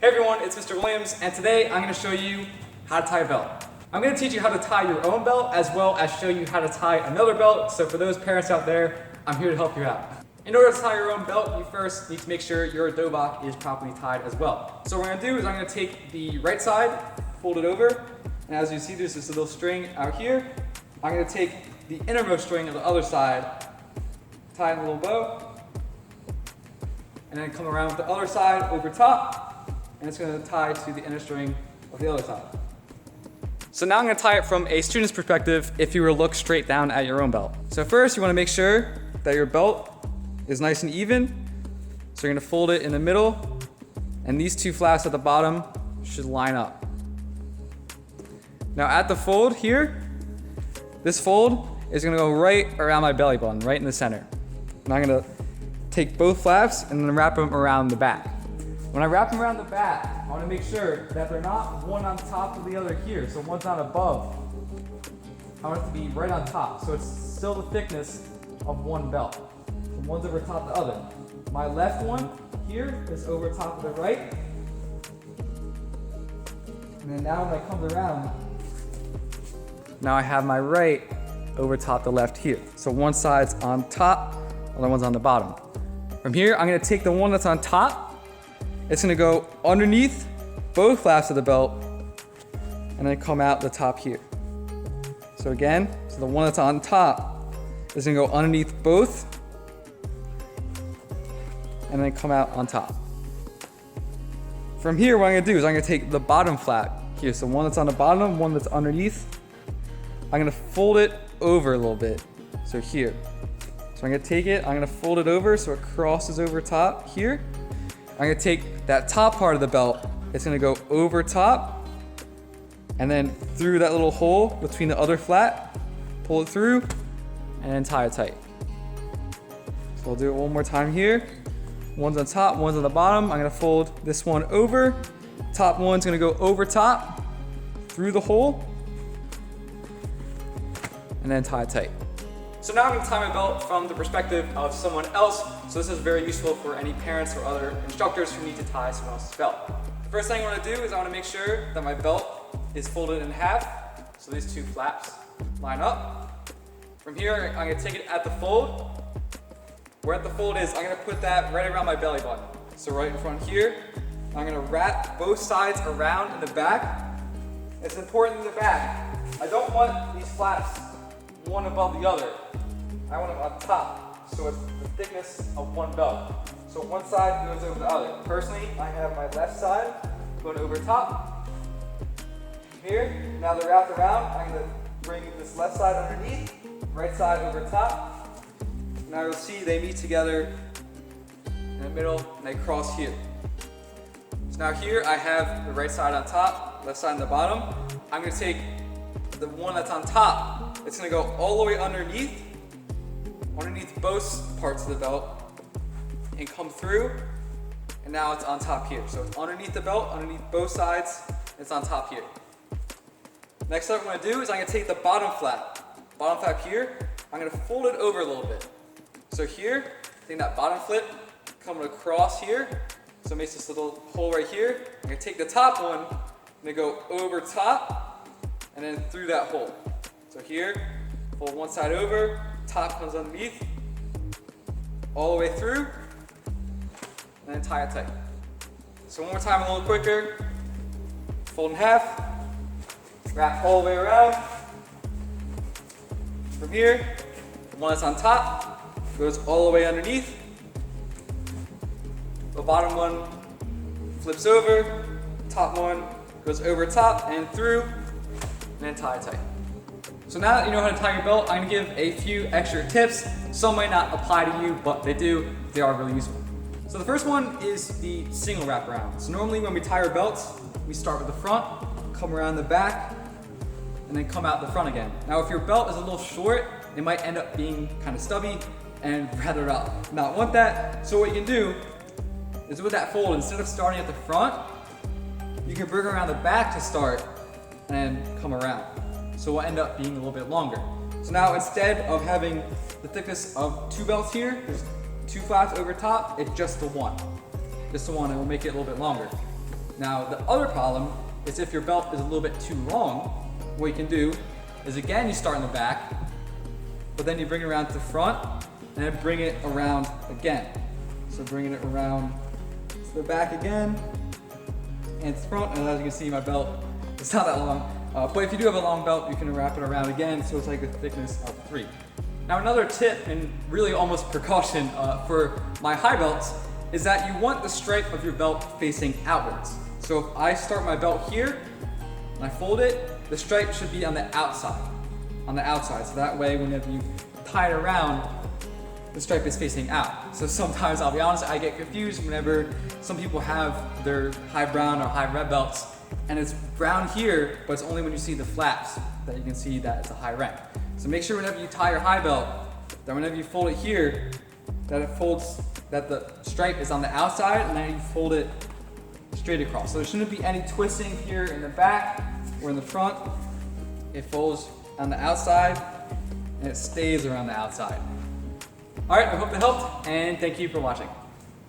Hey everyone, it's Mr. Williams, and today I'm going to show you how to tie a belt. I'm going to teach you how to tie your own belt as well as show you how to tie another belt. So for those parents out there, I'm here to help you out. In order to tie your own belt, you first need to make sure your dobok is properly tied as well. So what we're going to do is I'm going to take the right side, fold it over, and as you see there's this little string out here. I'm going to take the innermost string of the other side, tie in a little bow, and then come around with the other side over top, and it's going to tie to the inner string of the other side. So now I'm going to tie it from a student's perspective if you were to look straight down at your own belt. So first you want to make sure that your belt is nice and even. So you're going to fold it in the middle, and these two flaps at the bottom should line up. Now at the fold here, this fold is going to go right around my belly button, right in the center. And I'm going to take both flaps and then wrap them around the back. When I wrap them around the back, I want to make sure that they're not one on top of the other here. So one's not above. I want it to be right on top. So it's still the thickness of one belt. And one's over top of the other. My left one here is over top of the right. And then now when I come around, now I have my right over top the left here. So one side's on top, other one's on the bottom. From here, I'm going to take the one that's on top. It's going to go underneath both flaps of the belt and then come out the top here. So again, so the one that's on top is going to go underneath both and then come out on top. From here, what I'm going to do is I'm going to take the bottom flap here. So one that's on the bottom, one that's underneath. I'm going to fold it over a little bit. So here. So I'm going to take it, I'm going to fold it over so it crosses over top here. I'm going to take that top part of the belt, it's going to go over top and then through that little hole between the other flat, pull it through and then tie it tight. So I'll do it one more time here. One's on top, one's on the bottom. I'm going to fold this one over. Top one's going to go over top through the hole and then tie it tight. So now I'm going to tie my belt from the perspective of someone else. So this is very useful for any parents or other instructors who need to tie someone else's belt. The first thing I want to do is I want to make sure that my belt is folded in half. So these two flaps line up. From here, I'm going to take it at the fold. Where at the fold is, I'm going to put that right around my belly button. So right in front here, I'm going to wrap both sides around in the back. It's important in the back. I don't want these flaps one above the other. I want them on top, so it's the thickness of one belt. So one side goes over the other. Personally, I have my left side going over top. Here, now they're wrapped around, I'm going to bring this left side underneath, right side over top. Now you'll see they meet together in the middle and they cross here. So now here I have the right side on top, left side on the bottom. I'm going to take the one that's on top. It's going to go all the way underneath both parts of the belt and come through, and now it's on top here. So it's underneath the belt, underneath both sides, it's on top here. Next up, what I'm going to do is I'm going to take the bottom flap here, I'm going to fold it over a little bit. So here, take that bottom flip, coming across here, so it makes this little hole right here. I'm going to take the top one, I'm going to go over top, and then through that hole. So here, fold one side over, top comes underneath, all the way through, and then tie it tight. So one more time, a little quicker. Fold in half, wrap all the way around. From here, the one that's on top goes all the way underneath. The bottom one flips over, top one goes over top and through, and then tie it tight. So now that you know how to tie your belt, I'm going to give a few extra tips. Some might not apply to you, but they do. They are really useful. So the first one is the single wrap around. So normally when we tie our belts, we start with the front, come around the back, and then come out the front again. Now if your belt is a little short, it might end up being kind of stubby and rather not want that. So what you can do is with that fold, instead of starting at the front, you can bring around the back to start and then come around. So it will end up being a little bit longer. So now instead of having the thickness of two belts here, there's two flaps over top, it's just the one. Just the one, it will make it a little bit longer. Now, the other problem is if your belt is a little bit too long, what you can do is, again, you start in the back, but then you bring it around to the front, and then bring it around again. So bringing it around to the back again, and to the front, and as you can see, my belt, it's not that long. But if you do have a long belt, you can wrap it around again, so it's like the thickness of 3. Now, another tip, and really almost precaution for my high belts, is that you want the stripe of your belt facing outwards. So if I start my belt here, and I fold it, the stripe should be on the outside. So that way, whenever you tie it around, the stripe is facing out. So sometimes, I'll be honest, I get confused whenever some people have their high brown or high red belts, and it's brown here, but it's only when you see the flaps that you can see that it's a high rank. So make sure whenever you tie your high belt, that whenever you fold it here, that the stripe is on the outside, and then you fold it straight across. So there shouldn't be any twisting here in the back or in the front. It folds on the outside, and it stays around the outside. All right, I hope that helped, and thank you for watching.